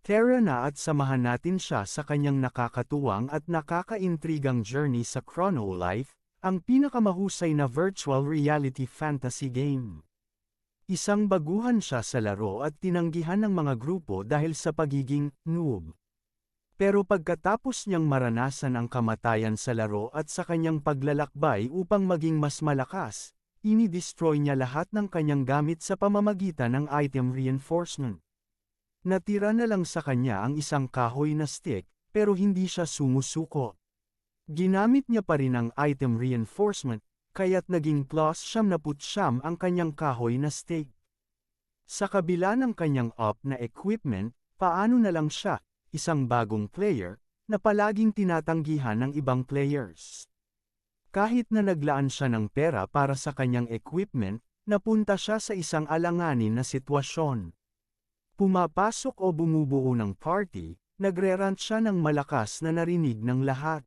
Tara na at samahan natin siya sa kanyang nakakatuwang at nakakaintrigang journey sa Chrono Life, ang pinakamahusay na virtual reality fantasy game. Isang baguhan siya sa laro at tinanggihan ng mga grupo dahil sa pagiging noob. Pero pagkatapos niyang maranasan ang kamatayan sa laro at sa kanyang paglalakbay upang maging mas malakas, ini-destroy niya lahat ng kanyang gamit sa pamamagitan ng item reinforcement. Natira na lang sa kanya ang isang kahoy na stick, pero hindi siya sumusuko. Ginamit niya pa rin ang item reinforcement, kaya't naging +99 ang kanyang kahoy na stick. Sa kabila ng kanyang up na equipment, paano na lang siya, isang bagong player, na palaging tinatanggihan ng ibang players. Kahit na naglaan siya ng pera para sa kanyang equipment, napunta siya sa isang alanganin na sitwasyon. Pumapasok o bumubuo ng party, nagre-rant siya ng malakas na narinig ng lahat.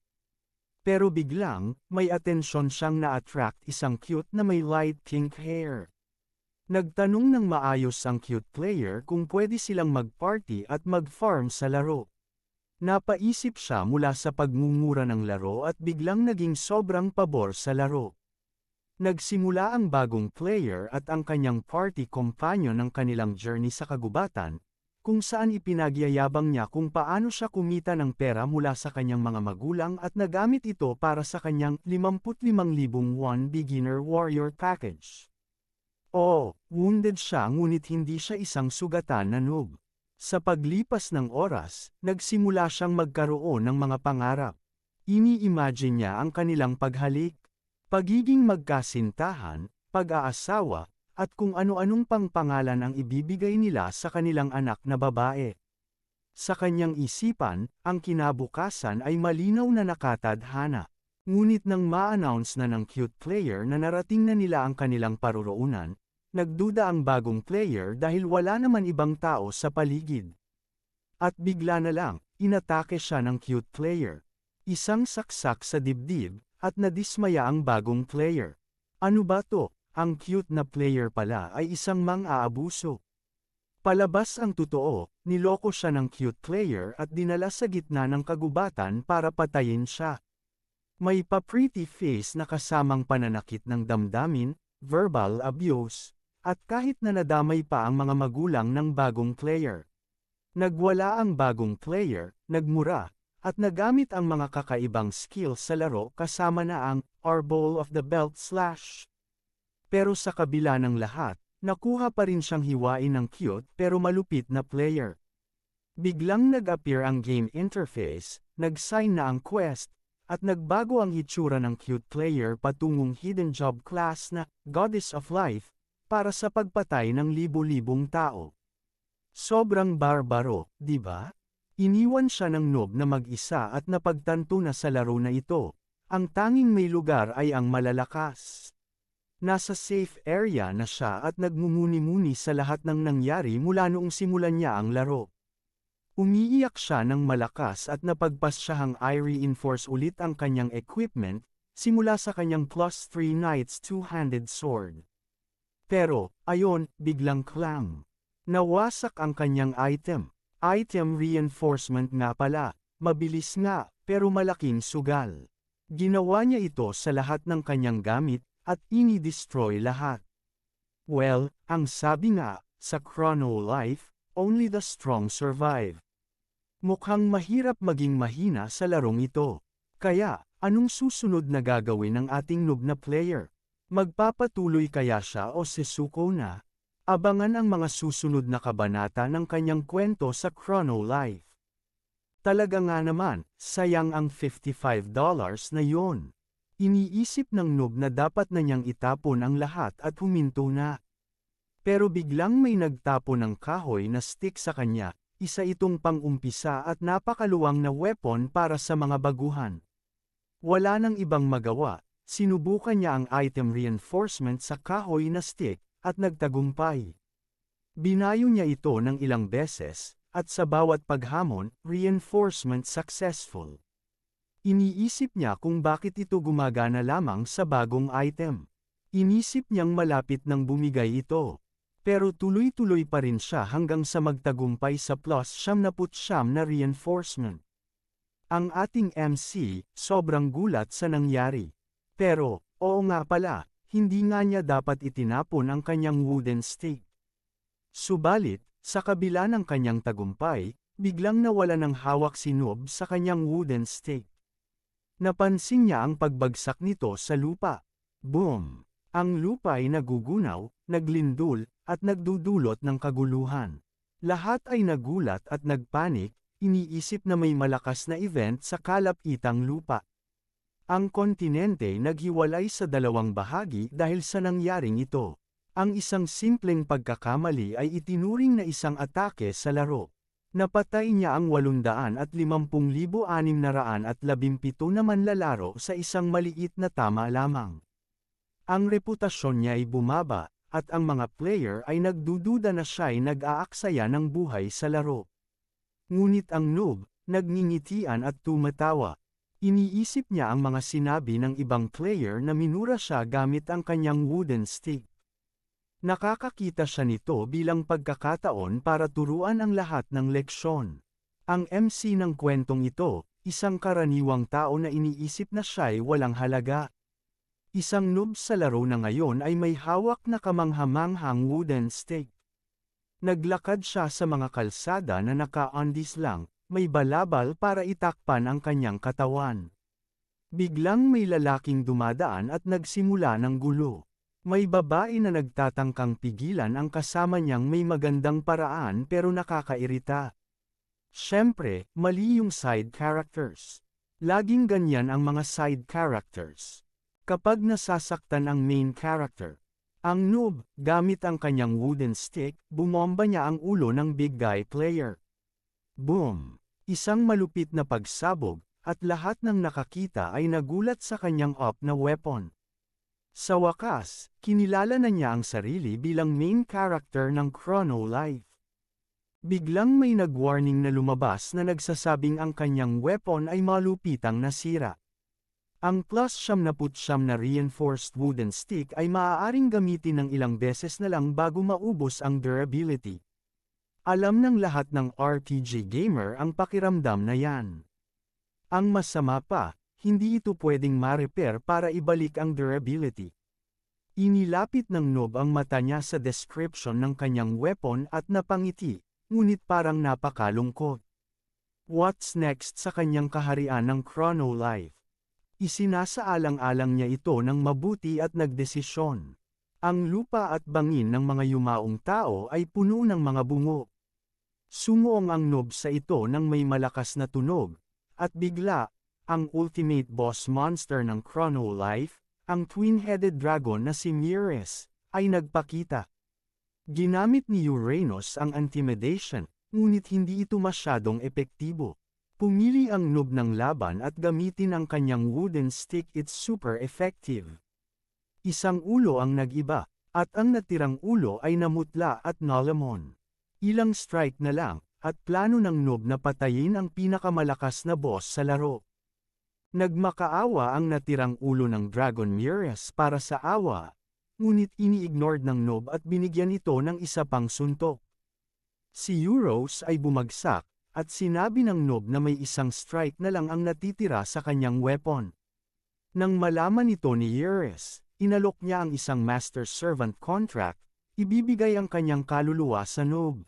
Pero biglang, may atensyon siyang na-attract isang cute na may light pink hair. Nagtanong ng maayos ang cute player kung pwede silang mag-party at mag-farm sa laro. Napaisip siya mula sa pagmumura ng laro at biglang naging sobrang pabor sa laro. Nagsimula ang bagong player at ang kanyang party companion ng kanilang journey sa kagubatan, kung saan ipinagyayabang niya kung paano siya kumita ng pera mula sa kanyang mga magulang at nagamit ito para sa kanyang 55,000 won beginner warrior package. Wounded siya ngunit hindi siya isang sugatan na noob. Sa paglipas ng oras, nagsimula siyang magkaroon ng mga pangarap. Ini-imagine niya ang kanilang paghalik, pagiging magkasintahan, pag-aasawa, at kung ano-anong pang pangalan ang ibibigay nila sa kanilang anak na babae. Sa kanyang isipan, ang kinabukasan ay malinaw na nakatadhana. Ngunit nang ma-announce na ng cute player na narating na nila ang kanilang paruroonan, nagduda ang bagong player dahil wala naman ibang tao sa paligid. At bigla na lang, inatake siya ng cute player. Isang saksak sa dibdib, at nadismaya ang bagong player. Ano ba to? Ang cute na player pala ay isang mang-aabuso. Palabas ang totoo, niloko siya ng cute player at dinala sa gitna ng kagubatan para patayin siya. May pa-pretty face na kasamang pananakit ng damdamin, verbal abuse, at kahit na nadamay pa ang mga magulang ng bagong player. Nagwala ang bagong player, nagmura, at nagamit ang mga kakaibang skills sa laro kasama na ang Arbol of the Belt Slash. Pero sa kabila ng lahat, nakuha pa rin siyang hiwain ng cute pero malupit na player. Biglang nag-appear ang game interface, nag-sign na ang quest, at nagbago ang hitsura ng cute player patungong hidden job class na Goddess of Life, para sa pagpatay ng libo-libong tao. Sobrang barbaro, di ba? Iniwan siya ng noob na mag-isa at napagtanto na sa laro na ito, ang tanging may lugar ay ang malalakas. Nasa safe area na siya at nagmumuni-muni sa lahat ng nangyari mula noong simulan niya ang laro. Umiiyak siya ng malakas at napagpasyahang i-reinforce ulit ang kanyang equipment, simula sa kanyang +3 Knight's two-handed sword. Pero, ayon, biglang clang. Nawasak ang kanyang item. Item reinforcement nga pala, mabilis nga, pero malaking sugal. Ginawa niya ito sa lahat ng kanyang gamit, at ini-destroy lahat. Well, ang sabi nga, sa Chrono Life, only the strong survive. Mukhang mahirap maging mahina sa larong ito. Kaya, anong susunod na gagawin ng ating noob na player? Magpapatuloy kaya siya o sesuko na? Abangan ang mga susunod na kabanata ng kanyang kwento sa Chrono Life. Talaga nga naman, sayang ang $55 na yon. Iniisip ng noob na dapat na niyang itapon ang lahat at huminto na. Pero biglang may nagtapon ng kahoy na stick sa kanya, isa itong pang-umpisa at napakaluwang na weapon para sa mga baguhan. Wala nang ibang magawa, sinubukan niya ang item reinforcement sa kahoy na stick, at nagtagumpay. Binayo niya ito ng ilang beses, at sa bawat paghamon, reinforcement successful. Iniisip niya kung bakit ito gumagana lamang sa bagong item. Inisip niyang malapit nang bumigay ito. Pero tuloy-tuloy pa rin siya hanggang sa magtagumpay sa +99 na reinforcement. Ang ating MC, sobrang gulat sa nangyari. Pero, oo nga pala, hindi nga niya dapat itinapon ang kanyang wooden stake. Subalit, sa kabila ng kanyang tagumpay, biglang nawala ng hawak si Noob sa kanyang wooden stake. Napansin niya ang pagbagsak nito sa lupa. Boom! Ang lupa ay nagugunaw, naglindol, at nagdudulot ng kaguluhan. Lahat ay nagulat at nagpanik, iniisip na may malakas na event sa kalapitang lupa. Ang kontinente naghiwalay sa dalawang bahagi dahil sa nangyaring ito. Ang isang simpleng pagkakamali ay itinuring na isang atake sa laro. Napatay niya ang 850,617 na manlalaro sa isang maliit na tama lamang. Ang reputasyon niya ay bumaba, at ang mga player ay nagdududa na siya'y nag-aaksaya ng buhay sa laro. Ngunit ang noob, nagngingitian at tumatawa. Iniisip niya ang mga sinabi ng ibang player na minura siya gamit ang kanyang wooden stick. Nakakakita siya nito bilang pagkakataon para turuan ang lahat ng leksyon. Ang MC ng kwentong ito, isang karaniwang tao na iniisip na siya'y walang halaga. Isang noob sa laro na ngayon ay may hawak na kamanghamanghang wooden stake. Naglakad siya sa mga kalsada na naka-undies lang, may balabal para itakpan ang kanyang katawan. Biglang may lalaking dumadaan at nagsimula ng gulo. May babae na nagtatangkang pigilan ang kasama niyang may magandang paraan pero nakakairita. Siyempre, mali yung side characters. Laging ganyan ang mga side characters. Kapag nasasaktan ang main character, ang noob, gamit ang kanyang wooden stick, bumomba niya ang ulo ng big guy player. Boom! Isang malupit na pagsabog, at lahat ng nakakita ay nagulat sa kanyang up na weapon. Sa wakas, kinilala na niya ang sarili bilang main character ng Chrono Life. Biglang may nag-warning na lumabas na nagsasabing ang kanyang weapon ay malupitang nasira. Ang +99 na reinforced wooden stick ay maaaring gamitin ng ilang beses na lang bago maubos ang durability. Alam ng lahat ng RPG gamer ang pakiramdam na yan. Ang masama pa, hindi ito pwedeng ma-repair para ibalik ang durability. Inilapit ng noob ang mata niya sa description ng kanyang weapon at napangiti, ngunit parang napakalungkot. What's next sa kanyang kaharian ng Chrono Life? Isinasaalang-alang niya ito ng mabuti at nagdesisyon. Ang lupa at bangin ng mga yumaong tao ay puno ng mga bungo. Sumuong ang noob sa ito ng may malakas na tunog, at bigla, ang ultimate boss monster ng Chrono Life, ang twin-headed dragon na si Mires, ay nagpakita. Ginamit ni Uranus ang intimidation, ngunit hindi ito masyadong epektibo. Pumili ang noob ng laban at gamitin ang kanyang wooden stick. It's super effective. Isang ulo ang nag-iba, at ang natirang ulo ay namutla at nalamon. Ilang strike na lang, at plano ng noob na patayin ang pinakamalakas na boss sa laro. Nagmakaawa ang natirang ulo ng Dragon Mires para sa awa, ngunit ini-ignored ng noob at binigyan ito ng isa pang suntok. Si Euros ay bumagsak, at sinabi ng noob na may isang strike na lang ang natitira sa kanyang weapon. Nang malaman ito ni Euros, inalok niya ang isang master-servant contract, ibibigay ang kanyang kaluluwa sa noob.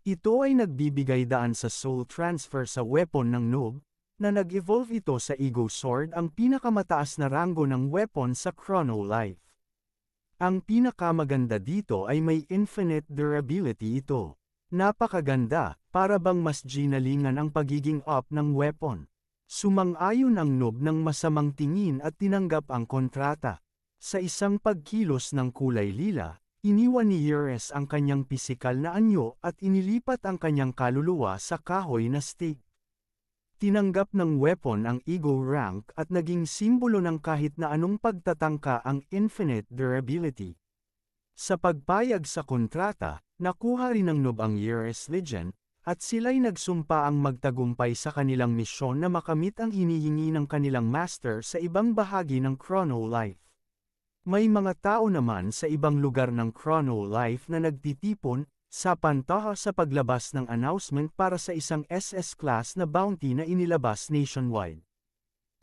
Ito ay nagbibigay daan sa soul transfer sa weapon ng noob, na nag-evolve ito sa Ego Sword, ang pinakamataas na ranggo ng weapon sa Chrono Life. Ang pinakamaganda dito ay may infinite durability ito. Napakaganda, para bang mas ginalingan ang pagiging up ng weapon. Sumang-ayon ang noob ng masamang tingin at tinanggap ang kontrata. Sa isang pagkilos ng kulay lila, iniwan ni Euros ang kanyang pisikal na anyo at inilipat ang kanyang kaluluwa sa kahoy na stick. Tinanggap ng weapon ang ego rank at naging simbolo ng kahit na anong pagtatangka ang infinite durability. Sa pagpayag sa kontrata, nakuha rin ng noob ang Euros Legion, at sila'y nagsumpa ang magtagumpay sa kanilang misyon na makamit ang hinihingi ng kanilang master sa ibang bahagi ng Chrono Life. May mga tao naman sa ibang lugar ng Chrono Life na nagtitipon sa pantaha sa paglabas ng announcement para sa isang SS-class na bounty na inilabas nationwide.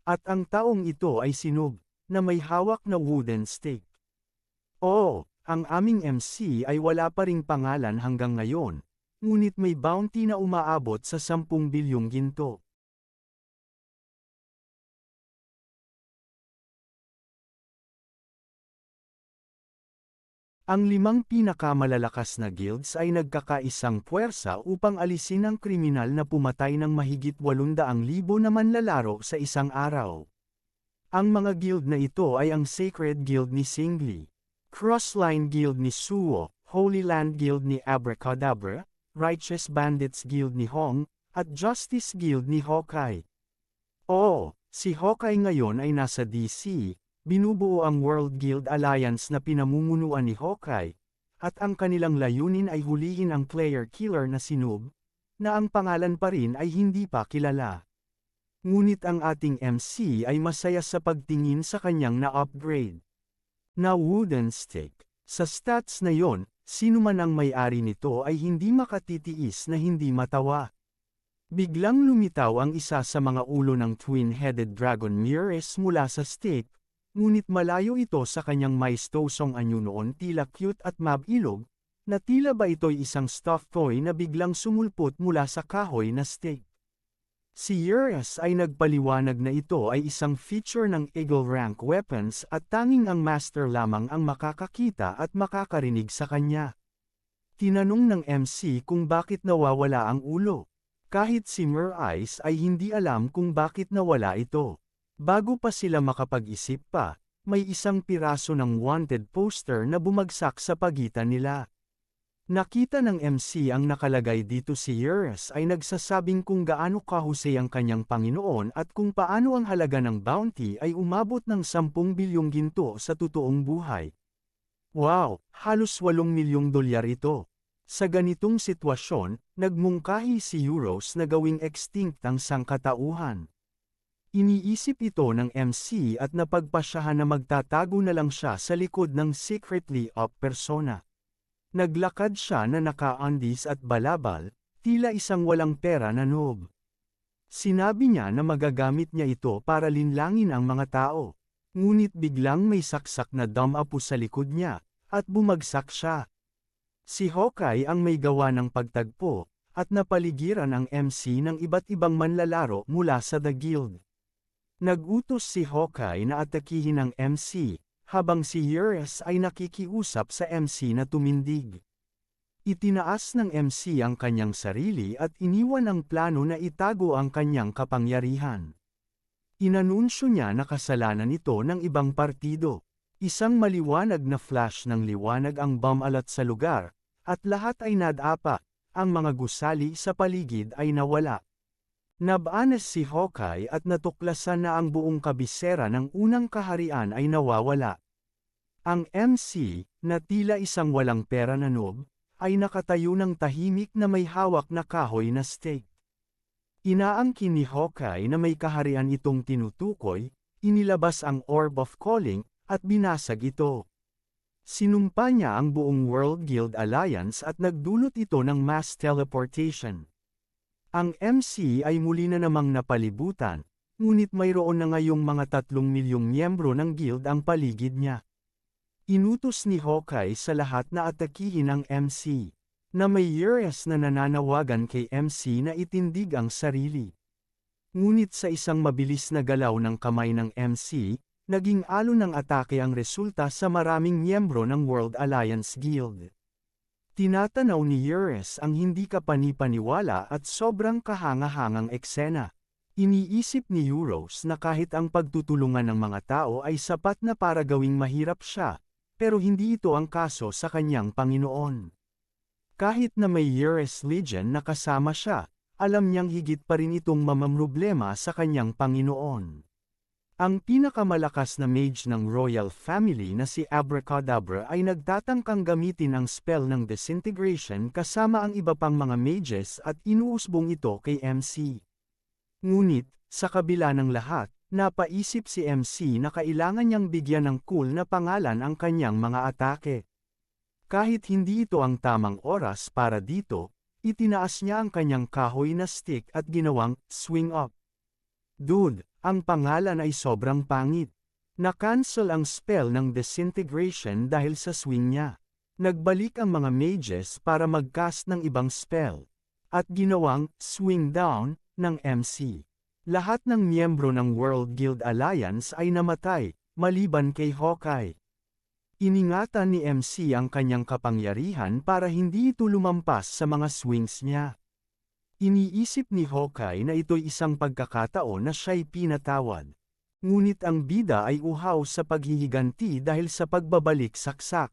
At ang taong ito ay si Noob, na may hawak na wooden stake. Oo, ang aming MC ay wala pa ring pangalan hanggang ngayon, ngunit may bounty na umaabot sa 10 bilyong ginto. Ang 5 pinakamalalakas na guilds ay nagkakaisang puwersa upang alisin ang kriminal na pumatay ng mahigit 800,000 na manlalaro sa isang araw. Ang mga guild na ito ay ang Sacred Guild ni Singli, Crossline Guild ni Suwo, Holy Land Guild ni Abracadabra, Righteous Bandits Guild ni Hong, at Justice Guild ni Hawkeye. Oo, si Hawkeye ngayon ay nasa DC. Binubuo ang World Guild Alliance na pinamumunuan ni Hawkeye, at ang kanilang layunin ay hulihin ang player killer na si Noob, na ang pangalan pa rin ay hindi pa kilala. Ngunit ang ating MC ay masaya sa pagtingin sa kanyang na-upgrade na wooden stick. Sa stats na yon, sino man ang may-ari nito ay hindi makatitiis na hindi matawa. Biglang lumitaw ang isa sa mga ulo ng twin-headed dragon Mirrors mula sa stick, ngunit malayo ito sa kanyang maestosong anyo noon, tila cute at mabilog, na tila ba ito'y isang stuffed toy na biglang sumulpot mula sa kahoy na stick. Si Urias ay nagpaliwanag na ito ay isang feature ng Eagle Rank Weapons at tanging ang master lamang ang makakakita at makakarinig sa kanya. Tinanong ng MC kung bakit nawawala ang ulo. Kahit si Mir-Ice ay hindi alam kung bakit nawala ito. Bago pa sila makapag-isip pa, may isang piraso ng wanted poster na bumagsak sa pagitan nila. Nakita ng MC ang nakalagay dito. Si Urias ay nagsasabing kung gaano kahusay ang kanyang Panginoon at kung paano ang halaga ng bounty ay umabot ng 10 bilyong ginto sa totoong buhay. Wow, halos 8 milyong dolyar ito. Sa ganitong sitwasyon, nagmungkahi si Euros na gawing extinct ang sangkatauhan. Iniisip ito ng MC at napagpasyahan na magtatago na lang siya sa likod ng secretly up persona. Naglakad siya na naka-undies at balabal, tila isang walang pera na noob. Sinabi niya na magagamit niya ito para linlangin ang mga tao. Ngunit biglang may saksak na dumapo sa likod niya, at bumagsak siya. Si Hawkeye ang may gawa ng pagtagpo, at napaligiran ang MC ng iba't ibang manlalaro mula sa The Guild. Nagutos si Hawkeye na atakihin ang MC, habang si Urias ay nakikiusap sa MC na tumindig. Itinaas ng MC ang kanyang sarili at iniwan ang plano na itago ang kanyang kapangyarihan. Inanunsyo niya na kasalanan ito ng ibang partido. Isang maliwanag na flash ng liwanag ang bumalat sa lugar, at lahat ay nadapa, ang mga gusali sa paligid ay nawala. Nabanas si Hawkeye at natuklasan na ang buong kabisera ng unang kaharian ay nawawala. Ang MC, na tila isang walang pera na noob, ay nakatayo ng tahimik na may hawak na kahoy na stake. Inaangkin ni Hawkeye na may kaharian itong tinutukoy, inilabas ang Orb of Calling, at binasag ito. Sinumpa niya ang buong World Guild Alliance at nagdulot ito ng mass teleportation. Ang MC ay muli na namang napalibutan, ngunit mayroon na ngayong mga 3 milyong miyembro ng guild ang paligid niya. Inutos ni Hawkeye sa lahat na atakihin ang MC, na may Urias na nananawagan kay MC na itindig ang sarili. Ngunit sa isang mabilis na galaw ng kamay ng MC, naging alon ng atake ang resulta sa maraming miyembro ng World Alliance Guild. Tinatanaw ni Urias ang hindi kapanipaniwala at sobrang kahanga-hangang eksena. Iniisip ni Euros na kahit ang pagtutulungan ng mga tao ay sapat na para gawing mahirap siya, pero hindi ito ang kaso sa kanyang Panginoon. Kahit na may Urias Legion na kasama siya, alam niyang higit pa rin itong mamamroblema sa kanyang Panginoon. Ang pinakamalakas na mage ng royal family na si Abracadabra ay nagtatangkang gamitin ang spell ng disintegration kasama ang iba pang mga mages at inuusbong ito kay MC. Ngunit, sa kabila ng lahat, Napaisip si MC na kailangan niyang bigyan ng cool na pangalan ang kanyang mga atake. Kahit hindi ito ang tamang oras para dito, itinaas niya ang kanyang kahoy na stick at ginawang swing up. Dude, ang pangalan ay sobrang pangit. Na-cancel ang spell ng disintegration dahil sa swing niya. Nagbalik ang mga mages para mag-cast ng ibang spell. At ginawang swing down ng MC. Lahat ng miyembro ng World Guild Alliance ay namatay, maliban kay Hawkeye. Iningatan ni MC ang kanyang kapangyarihan para hindi ito lumampas sa mga swings niya. Iniisip ni Hawkeye na ito'y isang pagkakataon na siya'y pinatawad. Ngunit ang bida ay uhaw sa paghihiganti dahil sa pagbabalik saksak.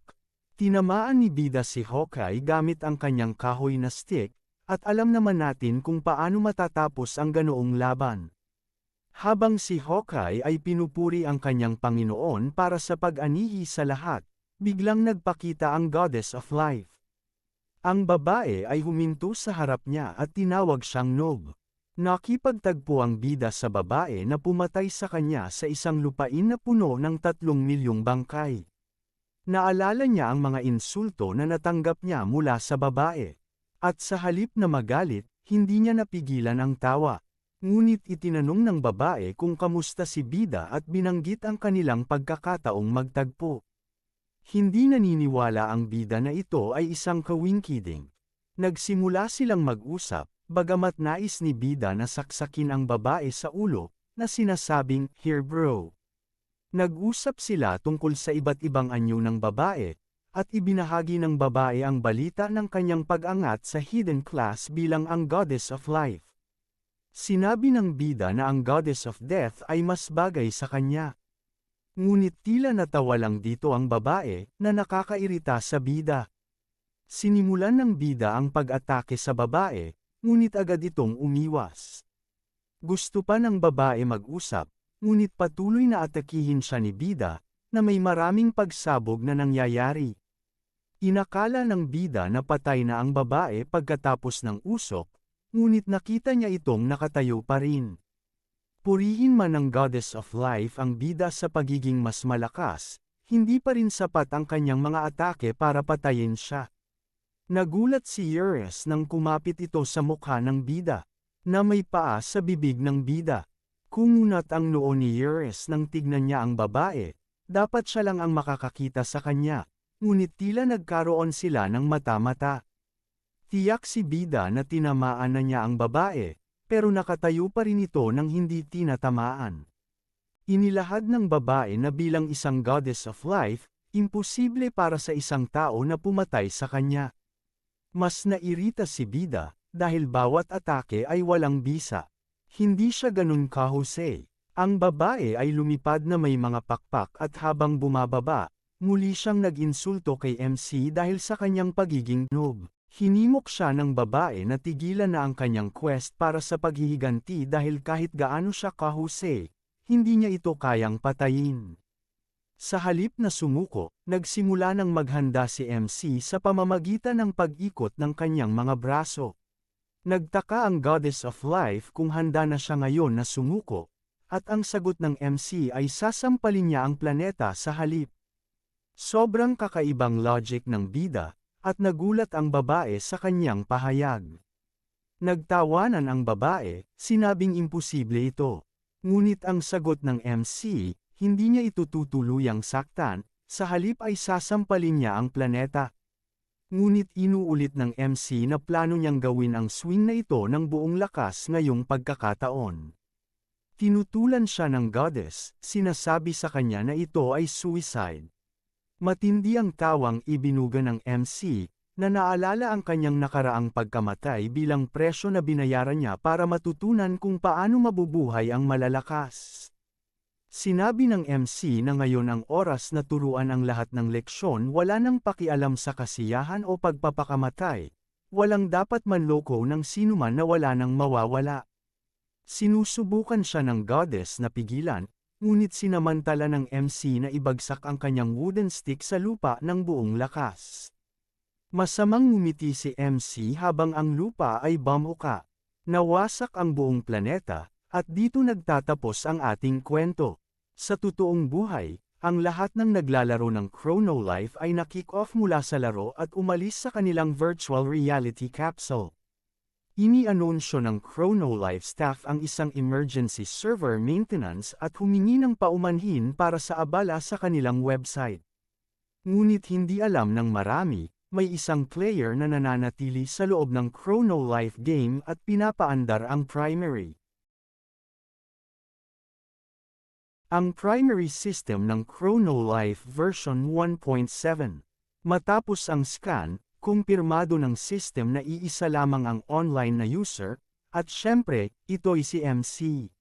Tinamaan ni bida si Hawkeye gamit ang kanyang kahoy na stick, at alam naman natin kung paano matatapos ang ganoong laban. Habang si Hawkeye ay pinupuri ang kanyang Panginoon para sa pag-anihi sa lahat, biglang nagpakita ang Goddess of Life. Ang babae ay huminto sa harap niya at tinawag siyang Nob. Nakipagtagpo ang bida sa babae na pumatay sa kanya sa isang lupain na puno ng 3 milyong bangkay. Naalala niya ang mga insulto na natanggap niya mula sa babae. At sa halip na magalit, hindi niya napigilan ang tawa. Ngunit itinanong ng babae kung kamusta si bida at binanggit ang kanilang pagkakataong magtagpo. Hindi naniniwala ang bida na ito ay isang kawingkiding. Nagsimula silang mag-usap, bagamat nais ni bida na saksakin ang babae sa ulo, na sinasabing, "Here bro." Nag-usap sila tungkol sa iba't ibang anyo ng babae, at ibinahagi ng babae ang balita ng kanyang pag-angat sa hidden class bilang ang Goddess of Life. Sinabi ng bida na ang Goddess of Death ay mas bagay sa kanya. Ngunit tila natawa lang dito ang babae na nakakairita sa bida. Sinimulan ng bida ang pag-atake sa babae, ngunit agad itong umiwas. Gusto pa ng babae mag-usap, ngunit patuloy na atakihin siya ni bida, na may maraming pagsabog na nangyayari. Inakala ng bida na patay na ang babae pagkatapos ng usok, ngunit nakita niya itong nakatayo pa rin. Purihin man ng Goddess of Life ang bida sa pagiging mas malakas, hindi pa rin sapat ang kanyang mga atake para patayin siya. Nagulat si Ures nang kumapit ito sa mukha ng bida, na may paa sa bibig ng bida. Kumunat ang noo ni Ures nang tignan niya ang babae. Dapat siya lang ang makakakita sa kanya, ngunit tila nagkaroon sila ng mata-mata. Tiyak si bida na tinamaan na niya ang babae, pero nakatayo pa rin ito nang hindi tinatamaan. Inilahad ng babae na bilang isang Goddess of Life, imposible para sa isang tao na pumatay sa kanya. Mas nairita si bida, dahil bawat atake ay walang bisa. Hindi siya ganun kahusay. Ang babae ay lumipad na may mga pakpak at habang bumababa, muli siyang nag-insulto kay MC dahil sa kanyang pagiging noob. Hinimok siya ng babae na tigilan na ang kanyang quest para sa paghihiganti dahil kahit gaano siya kahusay, hindi niya ito kayang patayin. Sa halip na sumuko, nagsimula ng maghanda si MC sa pamamagitan ng pag-ikot ng kanyang mga braso. Nagtaka ang Goddess of Life kung handa na siya ngayon na sumuko, at ang sagot ng MC ay sasampalin niya ang planeta sa halip. Sobrang kakaibang logic ng bida, at nagulat ang babae sa kanyang pahayag. Nagtawanan ang babae, sinabing imposible ito. Ngunit ang sagot ng MC, hindi niya ito tutuluyang saktan, sa halip ay sasampalin niya ang planeta. Ngunit inuulit ng MC na plano niyang gawin ang swing na ito ng buong lakas ngayong pagkakataon. Tinutulan siya ng goddess, sinasabi sa kanya na ito ay suicide. Matindi ang tawang ibinuga ng MC, na naalala ang kanyang nakaraang pagkamatay bilang presyo na binayaran niya para matutunan kung paano mabubuhay ang malalakas. Sinabi ng MC na ngayon ang oras na turuan ang lahat ng leksyon, wala nang pakialam sa kasiyahan o pagpapakamatay. Walang dapat manloko ng sinuman na wala nang mawawala. Sinusubukan siya ng goddess na pigilan, ngunit sinamantala ng MC na ibagsak ang kanyang wooden stick sa lupa ng buong lakas. Masamang ngumiti si MC habang ang lupa ay bumuka. Nawasak ang buong planeta, At dito nagtatapos ang ating kwento. Sa totoong buhay, ang lahat ng naglalaro ng Chrono Life ay na-kick off mula sa laro at umalis sa kanilang virtual reality capsule. Ini-anunsyo ng Chrono Life staff ang isang emergency server maintenance at humingi ng paumanhin para sa abala sa kanilang website. Ngunit hindi alam ng marami, may isang player na nananatili sa loob ng Chrono Life game at pinapaandar ang primary. Ang primary system ng Chrono Life version 1.7. Matapos ang scan, kumpirmado ng system na iisa lamang ang online na user, at syempre, ito'y si MC.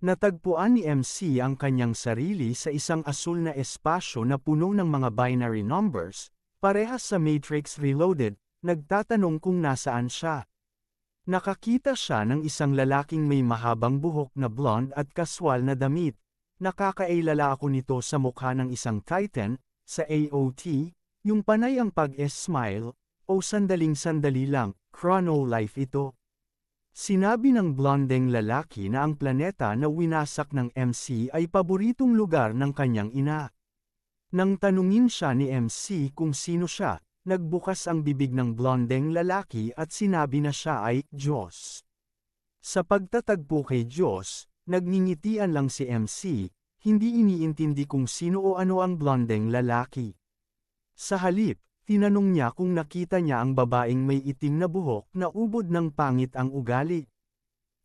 Natagpuan ni MC ang kanyang sarili sa isang asul na espasyo na puno ng mga binary numbers, parehas sa Matrix Reloaded, nagtatanong kung nasaan siya. Nakakita siya ng isang lalaking may mahabang buhok na blonde at kaswal na damit. Nakakailala ako nito sa mukha ng isang Titan, sa AOT, yung panay ang pag-smile, o sandaling-sandali lang, Chrono Life ito. Sinabi ng blondeng lalaki na ang planeta na winasak ng MC ay paboritong lugar ng kanyang ina. Nang tanungin siya ni MC kung sino siya, nagbukas ang bibig ng blondeng lalaki at sinabi na siya ay Diyos. Sa pagtatagpo kay Diyos, nagngingitian lang si MC, hindi iniintindi kung sino o ano ang blondeng lalaki. Sa halip, tinanong niya kung nakita niya ang babaeng may itim na buhok na ubod ng pangit ang ugali.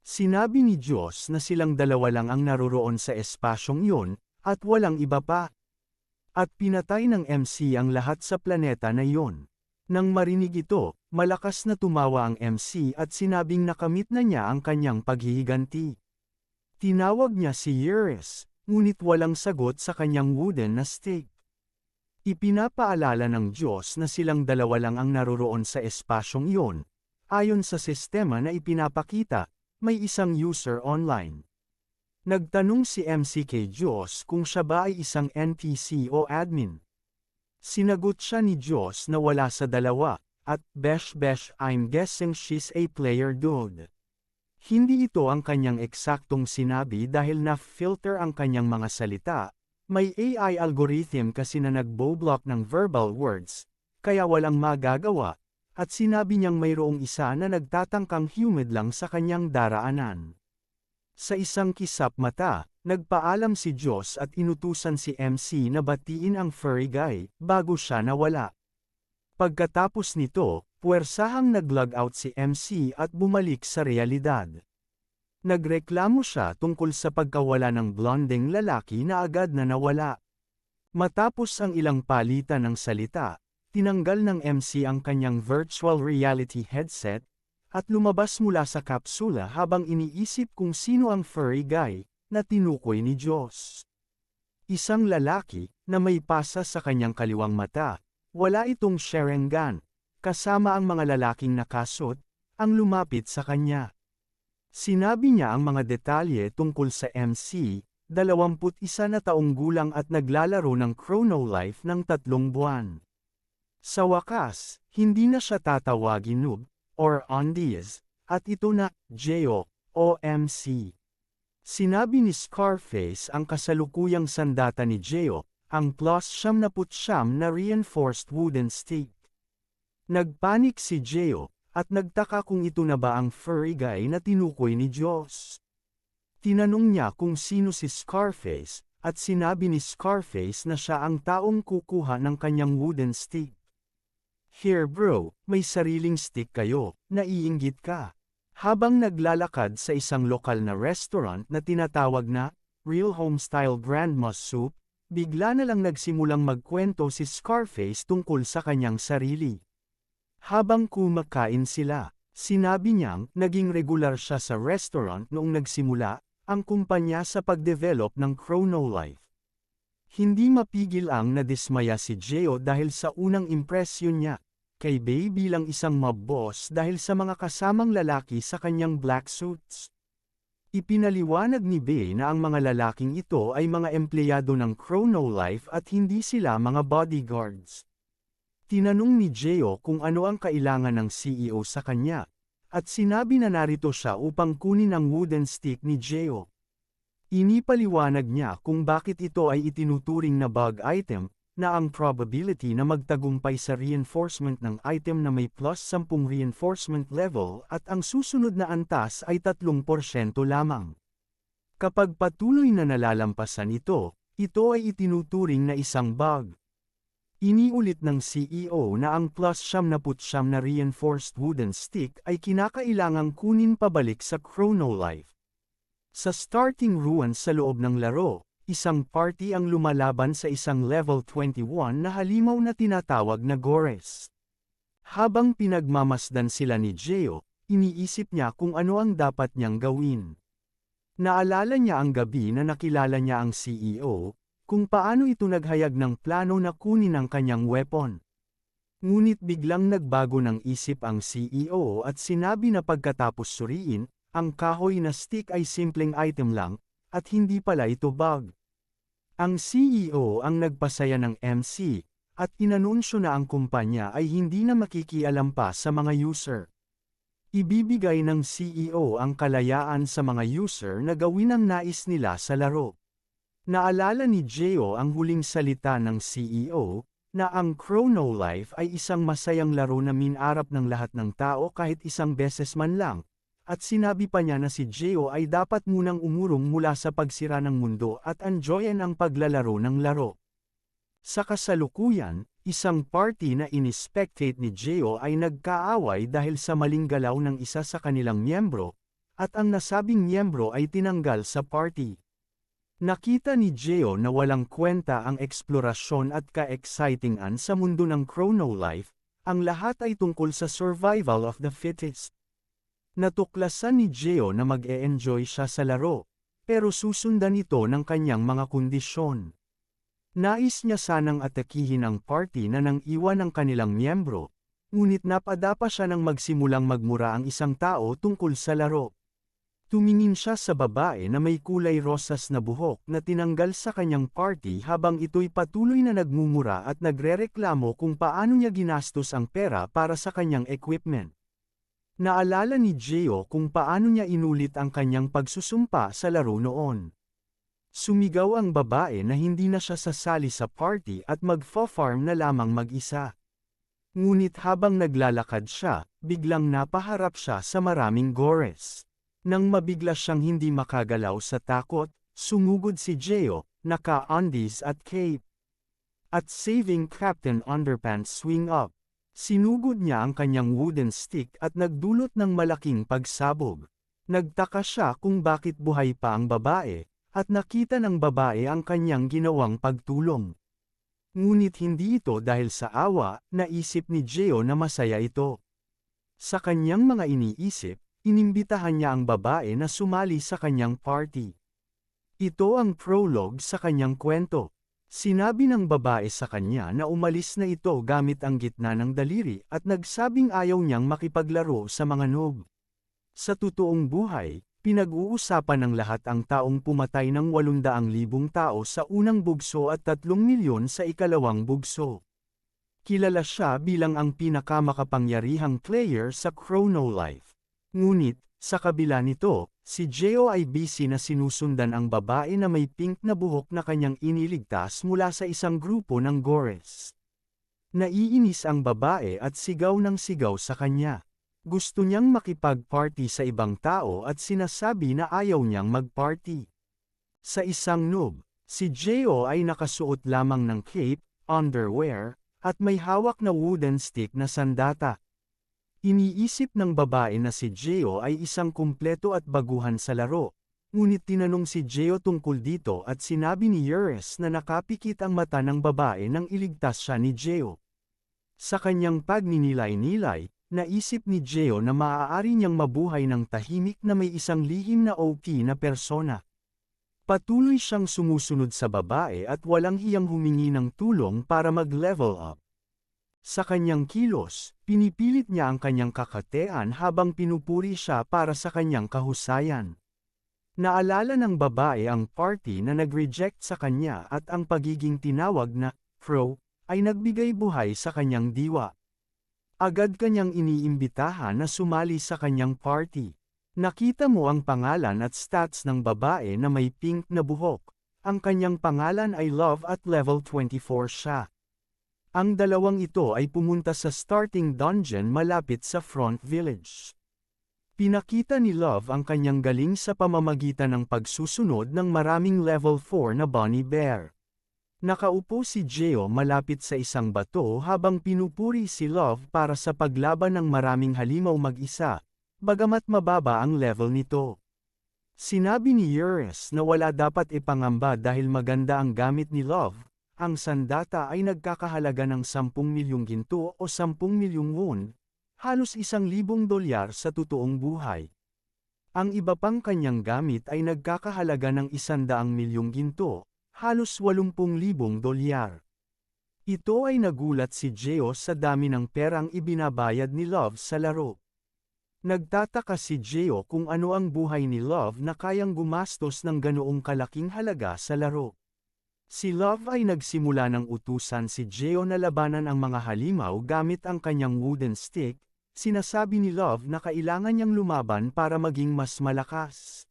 Sinabi ni Diyos na silang dalawa lang ang naroroon sa espasyong yun, at walang iba pa. At pinatay ng MC ang lahat sa planeta na yon. Nang marinig ito, malakas na tumawa ang MC at sinabing nakamit na niya ang kanyang paghihiganti. Tinawag niya si Eurus, ngunit walang sagot sa kanyang wooden na stake. Ipinapaalala ng Diyos na silang dalawa lang ang naroroon sa espasyong iyon. Ayon sa sistema na ipinapakita, may isang user online. Nagtanong si MC kay Diyos kung siya ba ay isang NPC o admin. Sinagot siya ni Diyos na wala sa dalawa, at besh I'm guessing she's a player dude. Hindi ito ang kanyang eksaktong sinabi dahil na-filter ang kanyang mga salita, may AI algorithm kasi na nag-boblock ng verbal words, kaya walang magagawa, at sinabi niyang mayroong isa na nagtatangkang humid lang sa kanyang daraanan. Sa isang kisap mata, nagpaalam si Diyos at inutusan si MC na batiin ang furry guy, bago siya nawala. Pagkatapos nito, puwersahang nag-log out si MC at bumalik sa realidad. Nagreklamo siya tungkol sa pagkawala ng blondeng lalaki na agad na nawala. Matapos ang ilang palitan ng salita, tinanggal ng MC ang kanyang virtual reality headset, at lumabas mula sa kapsula habang iniisip kung sino ang furry guy na tinukoy ni Diyos. Isang lalaki na may pasa sa kanyang kaliwang mata, wala itong Sharingan, kasama ang mga lalaking nakasot, ang lumapit sa kanya. Sinabi niya ang mga detalye tungkol sa MC, 21 na taong gulang at naglalaro ng Chrono Life ng 3 buwan. Sa wakas, hindi na siya tatawagin noob, or Ondies, at ito na, Geo, o MC. Sinabi ni Scarface ang kasalukuyang sandata ni Geo, ang +79 na reinforced wooden stake. Nagpanik si Geo, at nagtaka kung ito na ba ang furry guy na tinukoy ni Diyos. Tinanong niya kung sino si Scarface, at sinabi ni Scarface na siya ang taong kukuha ng kanyang wooden stick. Here bro, may sariling stick kayo, naiinggit ka. Habang naglalakad sa isang lokal na restaurant na tinatawag na Real Homestyle Grandma's Soup, bigla na lang nagsimulang magkwento si Scarface tungkol sa kanyang sarili. Habang kumakain sila, sinabi niyang naging regular siya sa restaurant noong nagsimula ang kumpanya sa pagdevelop ng Chrono Life. Hindi mapigil ang nadismaya si Geo dahil sa unang impresyon niya kay Bay bilang isang mob boss dahil sa mga kasamang lalaki sa kanyang black suits. Ipinaliwanag ni Bay na ang mga lalaking ito ay mga empleyado ng Chrono Life at hindi sila mga bodyguards. Tinanong ni Geo kung ano ang kailangan ng CEO sa kanya, at sinabi na narito siya upang kunin ang wooden stick ni Geo. Inipaliwanag niya kung bakit ito ay itinuturing na bug item, na ang probability na magtagumpay sa reinforcement ng item na may plus 10 reinforcement level at ang susunod na antas ay 3% lamang. Kapag patuloy na nalalampasan ito ay itinuturing na isang bug. Iniulit ng CEO na ang plus 99 na reinforced wooden stick ay kinakailangang kunin pabalik sa Chronolife. Sa starting ruins sa loob ng laro, isang party ang lumalaban sa isang level 21 na halimaw na tinatawag na Gores. Habang pinagmamasdan sila ni Geo, iniisip niya kung ano ang dapat niyang gawin. Naalala niya ang gabi na nakilala niya ang CEO, kung paano ito naghayag ng plano na kunin ang kanyang weapon. Ngunit biglang nagbago ng isip ang CEO at sinabi na pagkatapos suriin, ang kahoy na stick ay simpleng item lang, at hindi pala ito bug. Ang CEO ang nagpasaya ng MC, at inanunsyo na ang kumpanya ay hindi na makikialam pa sa mga user. Ibibigay ng CEO ang kalayaan sa mga user na gawin ang nais nila sa laro. Naalala ni Geo ang huling salita ng CEO, na ang Chronolife ay isang masayang laro na minarap ng lahat ng tao kahit isang beses man lang. At sinabi pa niya na si Geo ay dapat munang umurong mula sa pagsira ng mundo at enjoyin ang paglalaro ng laro. Sa kasalukuyan, isang party na in-spectate ni Geo ay nagkaaway dahil sa maling galaw ng isa sa kanilang miyembro, at ang nasabing miyembro ay tinanggal sa party. Nakita ni Geo na walang kwenta ang eksplorasyon at ka-excitingan sa mundo ng Chronolife, ang lahat ay tungkol sa survival of the fittest. Natuklasan ni Geo na mag-e-enjoy siya sa laro, pero susundan ito ng kanyang mga kondisyon. Nais niya sanang atakihin ang party na nang iwan ng kanilang miyembro, ngunit napadapa siya nang magsimulang magmura ang isang tao tungkol sa laro. Tumingin siya sa babae na may kulay rosas na buhok na tinanggal sa kanyang party habang ito'y patuloy na nagmumura at nagrereklamo kung paano niya ginastos ang pera para sa kanyang equipment. Naalala ni Geo kung paano niya inulit ang kanyang pagsusumpa sa laro noon. Sumigaw ang babae na hindi na siya sasali sa party at magfa-farm na lamang mag-isa. Ngunit habang naglalakad siya, biglang napaharap siya sa maraming Gores. Nang mabigla siyang hindi makagalaw sa takot, sumugod si Geo, naka-undies at cape. At saving Captain Underpants swing up. Sinugod niya ang kanyang wooden stick at nagdulot ng malaking pagsabog. Nagtaka siya kung bakit buhay pa ang babae, at nakita ng babae ang kanyang ginawang pagtulong. Ngunit hindi ito dahil sa awa, naisip ni Geo na masaya ito. Sa kanyang mga iniisip, inimbitahan niya ang babae na sumali sa kanyang party. Ito ang prologue sa kanyang kwento. Sinabi ng babae sa kanya na umalis na ito gamit ang gitna ng daliri at nagsabing ayaw niyang makipaglaro sa mga noob. Sa totoong buhay, pinag-uusapan ng lahat ang taong pumatay ng 800,000 tao sa unang bugso at 3 milyon sa ikalawang bugso. Kilala siya bilang ang pinakamakapangyarihang player sa Chronolife. Ngunit, sa kabila nito, si Geo ay busy na sinusundan ang babae na may pink na buhok na kanyang iniligtas mula sa isang grupo ng Gores. Naiinis ang babae at sigaw ng sigaw sa kanya. Gusto niyang makipag-party sa ibang tao at sinasabi na ayaw niyang mag-party. Sa isang noob, si Geo ay nakasuot lamang ng cape, underwear, at may hawak na wooden stick na sandata. Iniisip ng babae na si Geo ay isang kumpleto at baguhan sa laro, ngunit tinanong si Geo tungkol dito at sinabi ni Ures na nakapikit ang mata ng babae nang iligtas siya ni Geo. Sa kanyang pagninilay-nilay, naisip ni Geo na maaari niyang mabuhay ng tahimik na may isang lihim na OP na persona. Patuloy siyang sumusunod sa babae at walang hiyang humingi ng tulong para mag-level up. Sa kanyang kilos, pinipilit niya ang kanyang kakatean habang pinupuri siya para sa kanyang kahusayan. Naalala ng babae ang party na nag-reject sa kanya at ang pagiging tinawag na pro ay nagbigay buhay sa kanyang diwa. Agad kanyang iniimbitahan na sumali sa kanyang party. Nakita mo ang pangalan at stats ng babae na may pink na buhok. Ang kanyang pangalan ay Love at level 24 siya. Ang dalawang ito ay pumunta sa starting dungeon malapit sa front village. Pinakita ni Love ang kanyang galing sa pamamagitan ng pagsusunod ng maraming level 4 na bunny bear. Nakaupo si Geo malapit sa isang bato habang pinupuri si Love para sa paglaban ng maraming halimaw mag-isa, bagamat mababa ang level nito. Sinabi ni Eurus na wala dapat ipangamba dahil maganda ang gamit ni Love. Ang sandata ay nagkakahalaga ng 10 milyong ginto o 10 milyong won, halos $1,000 sa totoong buhay. Ang iba pang kanyang gamit ay nagkakahalaga ng 100 milyong ginto, halos $80,000. Ito ay nagulat si Geo sa dami ng perang ibinabayad ni Love sa laro. Nagtataka si Geo kung ano ang buhay ni Love na kayang gumastos ng ganoong kalaking halaga sa laro. Si Love ay nagsimula ng utusan si Geo na labanan ang mga halimaw gamit ang kanyang wooden stick. Sinasabi ni Love na kailangan niyang lumaban para maging mas malakas.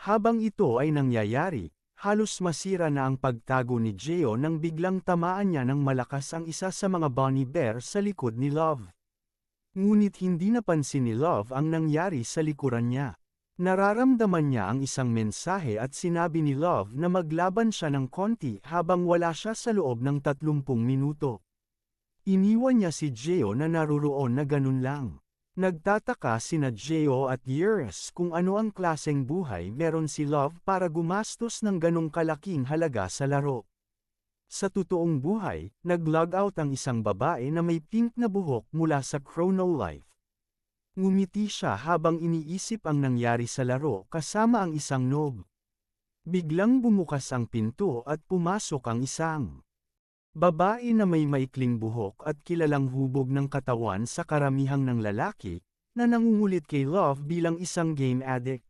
Habang ito ay nangyayari, halos masira na ang pagtago ni Geo nang biglang tamaan niya ng malakas ang isa sa mga bunny bear sa likod ni Love. Ngunit hindi napansin ni Love ang nangyari sa likuran niya. Nararamdaman niya ang isang mensahe at sinabi ni Love na maglaban siya ng konti habang wala siya sa loob ng 30 minuto. Iniwan niya si Geo na naruroon na ganun lang. Nagtataka sina Geo at Eurus kung ano ang klaseng buhay meron si Love para gumastos ng ganong kalaking halaga sa laro. Sa totoong buhay, nag-logout ang isang babae na may pink na buhok mula sa Chrono Life. Ngumiti siya habang iniisip ang nangyari sa laro kasama ang isang noob. Biglang bumukas ang pinto at pumasok ang isang babae na may maikling buhok at kilalang hubog ng katawan sa karamihang ng lalaki, na nangungulit kay Love bilang isang game addict.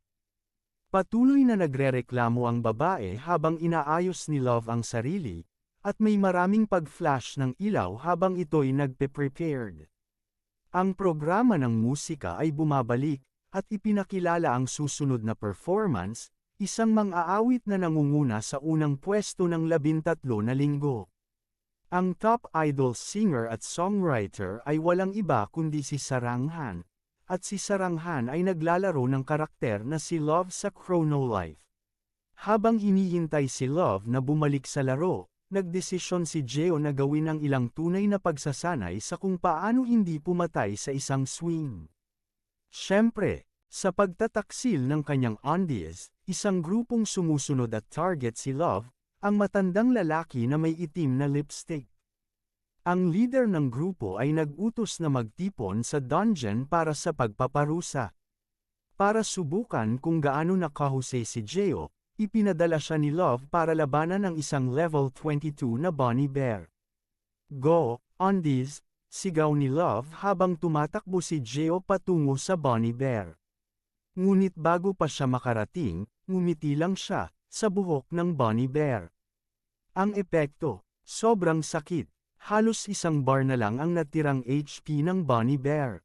Patuloy na nagrereklamo ang babae habang inaayos ni Love ang sarili, at may maraming pag-flash ng ilaw habang ito'y nagpe-prepared. Ang programa ng musika ay bumabalik, at ipinakilala ang susunod na performance, isang mang-aawit na nangunguna sa unang pwesto ng 13 na linggo. Ang top idol singer at songwriter ay walang iba kundi si Sarang Han, at si Sarang Han ay naglalaro ng karakter na si Love sa Chrono Life. Habang hinihintay si Love na bumalik sa laro, nagdesisyon si Geo na gawin ang ilang tunay na pagsasanay sa kung paano hindi pumatay sa isang swing. Siyempre, sa pagtataksil ng kanyang undies, isang grupong sumusunod at target si Love, ang matandang lalaki na may itim na lipstick. Ang leader ng grupo ay nag-utos na magtipon sa dungeon para sa pagpaparusa. Para subukan kung gaano nakahusay si Geo, ipinadala siya ni Love para labanan ang isang level 22 na bunny bear. Go, undies, sigaw ni Love habang tumatakbo si Geo patungo sa bunny bear. Ngunit bago pa siya makarating, ngumiti lang siya sa buhok ng bunny bear. Ang epekto, sobrang sakit, halos isang bar na lang ang natirang HP ng bunny bear.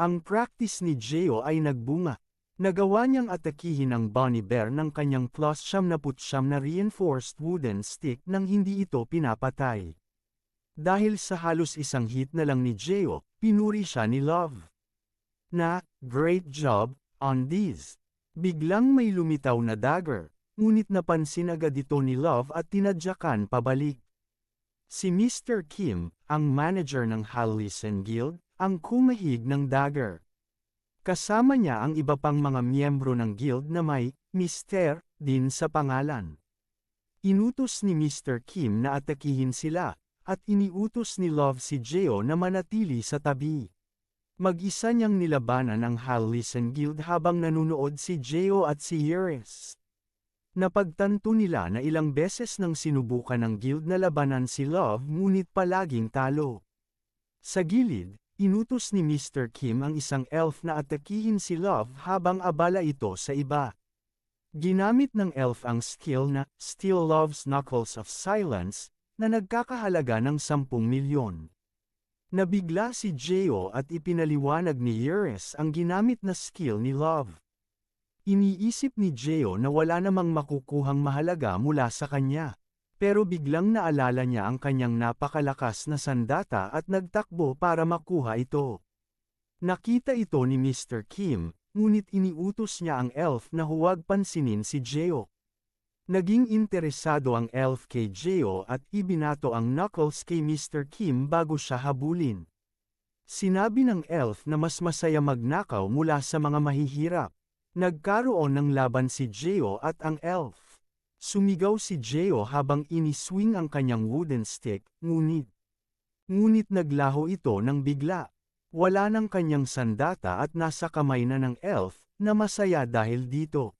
Ang practice ni Geo ay nagbunga. Nagawa niyang atakihin ang bunny bear ng kanyang plus 99 na reinforced wooden stick nang hindi ito pinapatay. Dahil sa halos isang hit na lang ni Geo, pinuri siya ni Love. Great job, undies. Biglang may lumitaw na dagger, ngunit napansin agad ito ni Love at tinadyakan pabalik. Si Mr. Kim, ang manager ng Hallisen Guild, ang kumahig ng dagger. Kasama niya ang iba pang mga miyembro ng guild na may Mr. din sa pangalan. Inutos ni Mr. Kim na atakihin sila, at iniutos ni Love si Geo na manatili sa tabi. Mag-isa niyang nilabanan ang Hallisen Guild habang nanunood si Geo at si Eurus. Napagtanto nila na ilang beses nang sinubukan ng guild na labanan si Love ngunit palaging talo. Sa gilid, inutos ni Mr. Kim ang isang elf na atakihin si Love habang abala ito sa iba. Ginamit ng elf ang skill na Steal Love's Knuckles of Silence, na nagkakahalaga ng 10 milyon. Nabigla si Geo at ipinaliwanag ni Iris ang ginamit na skill ni Love. Iniisip ni Geo na wala namang makukuhang mahalaga mula sa kanya. Pero biglang naalala niya ang kanyang napakalakas na sandata at nagtakbo para makuha ito. Nakita ito ni Mr. Kim, ngunit iniutos niya ang elf na huwag pansinin si Geo. Naging interesado ang elf kay Geo at ibinato ang Knuckles kay Mr. Kim bago siya habulin. Sinabi ng elf na mas masaya magnakaw mula sa mga mahihirap. Nagkaroon ng laban si Geo at ang elf. Sumigaw si Geo habang iniswing ang kanyang wooden stick, ngunit naglaho ito ng bigla. Wala ng kanyang sandata at nasa kamay na ng elf, na masaya dahil dito.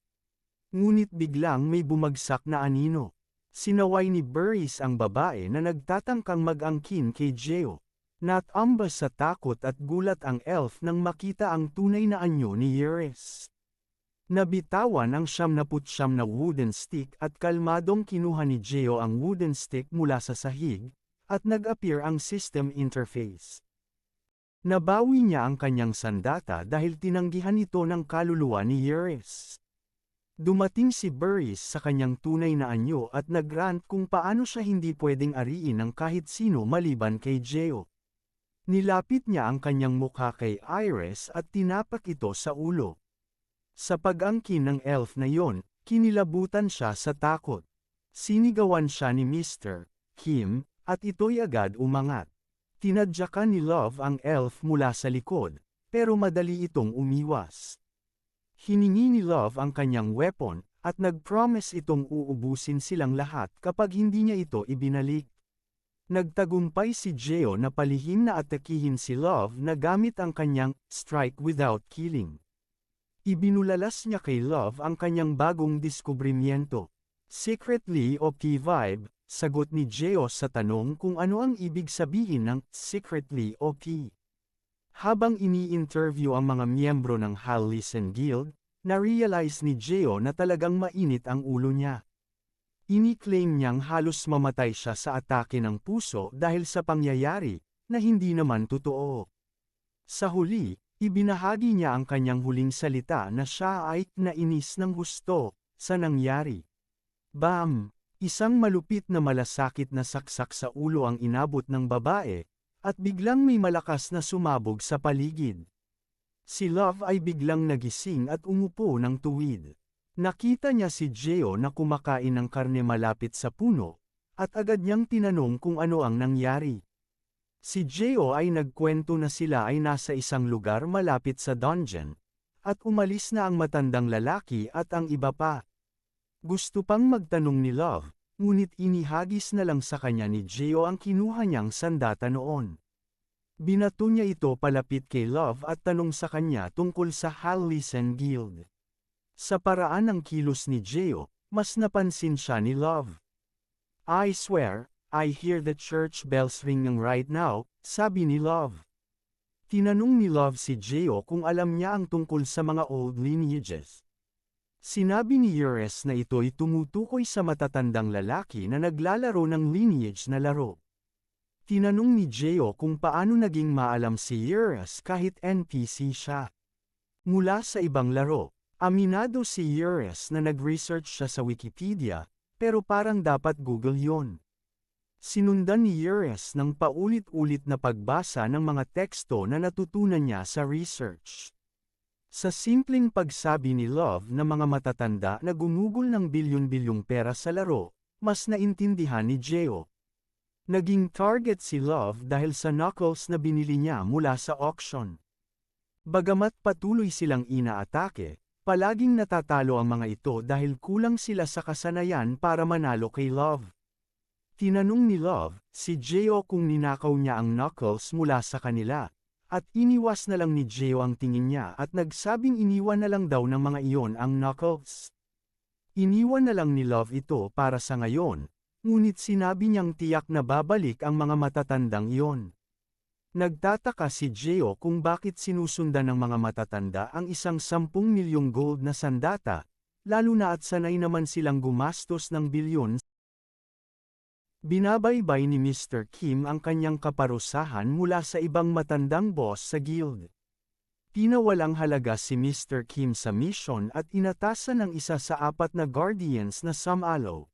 Ngunit biglang may bumagsak na anino. Sinaway ni Burris ang babae na nagtatangkang mag-angkin kay Geo. Natambas sa takot at gulat ang elf nang makita ang tunay na anyo ni Iris. Nabitawan ang 79 na wooden stick at kalmadong kinuha ni Geo ang wooden stick mula sa sahig, at nag-appear ang system interface. Nabawi niya ang kanyang sandata dahil tinanggihan ito ng kaluluwa ni Iris. Dumating si Burris sa kanyang tunay na anyo at nagrant kung paano siya hindi pwedeng ariin ng kahit sino maliban kay Geo. Nilapit niya ang kanyang mukha kay Iris at tinapak ito sa ulo. Sa pag-angkin ng elf na yon, kinilabutan siya sa takot. Sinigawan siya ni Mr. Kim, at ito'y agad umangat. Tinadyakan ni Love ang elf mula sa likod, pero madali itong umiwas. Hiningi ni Love ang kanyang weapon, at nag-promise itong uubusin silang lahat kapag hindi niya ito ibinalik. Nagtagumpay si Geo na palihim na atakihin si Love na gamit ang kanyang strike without killing. Ibinulalas niya kay Love ang kanyang bagong diskubrimiento. Secretly OP vibe, sagot ni Geo sa tanong kung ano ang ibig sabihin ng secretly OP. Habang ini-interview ang mga miyembro ng Hal-Lisen Guild, na-realize ni Geo na talagang mainit ang ulo niya. Ini-claim niyang halos mamatay siya sa atake ng puso dahil sa pangyayari, na hindi naman totoo. Sa huli, ibinahagi niya ang kanyang huling salita na siya ay nainis ng gusto sa nangyari. Bam! Isang malupit na malasakit na saksak sa ulo ang inabot ng babae, at biglang may malakas na sumabog sa paligid. Si Love ay biglang nagising at umupo ng tuwid. Nakita niya si Geo na kumakain ng karne malapit sa puno, at agad niyang tinanong kung ano ang nangyari. Si Geo ay nagkwento na sila ay nasa isang lugar malapit sa dungeon, at umalis na ang matandang lalaki at ang iba pa. Gusto pang magtanong ni Love, ngunit inihagis na lang sa kanya ni Geo ang kinuha niyang sandata noon. Binato niya ito palapit kay Love at tanong sa kanya tungkol sa Hal-Lisen Guild. Sa paraan ng kilos ni Geo, mas napansin siya ni Love. I swear, I hear the church bells ringing right now, sabi ni Love. Tinanong ni Love si Geo kung alam niya ang tungkol sa mga old lineages. Sinabi ni Iris na ito'y tumutukoy sa matatandang lalaki na naglalaro ng lineage na laro. Tinanong ni Geo kung paano naging maalam si Iris kahit NPC siya. Mula sa ibang laro, aminado si Iris na nag-research siya sa Wikipedia, pero parang dapat Google yon. Sinundan ni Iris ng paulit-ulit na pagbasa ng mga teksto na natutunan niya sa research. Sa simpleng pagsabi ni Love na mga matatanda na gumugol ng bilyon-bilyong pera sa laro, mas naintindihan ni Geo. Naging target si Love dahil sa knuckles na binili niya mula sa auction. Bagamat patuloy silang inaatake, palaging natatalo ang mga ito dahil kulang sila sa kasanayan para manalo kay Love. Tinanong ni Love, si Geo kung ninakaw niya ang knuckles mula sa kanila, at iniwas na lang ni Geo ang tingin niya at nagsabing iniwan na lang daw ng mga iyon ang knuckles. Iniwan na lang ni Love ito para sa ngayon, ngunit sinabi niyang tiyak na babalik ang mga matatandang iyon. Nagtataka si Geo kung bakit sinusundan ng mga matatanda ang isang 10 milyong gold na sandata, lalo na at sanay naman silang gumastos ng bilyon. Binabaybay ni Mr. Kim ang kanyang kaparusahan mula sa ibang matandang boss sa guild. Pinawalang halaga si Mr. Kim sa mission at inatasan ng isa sa 4 na guardians na sumalo.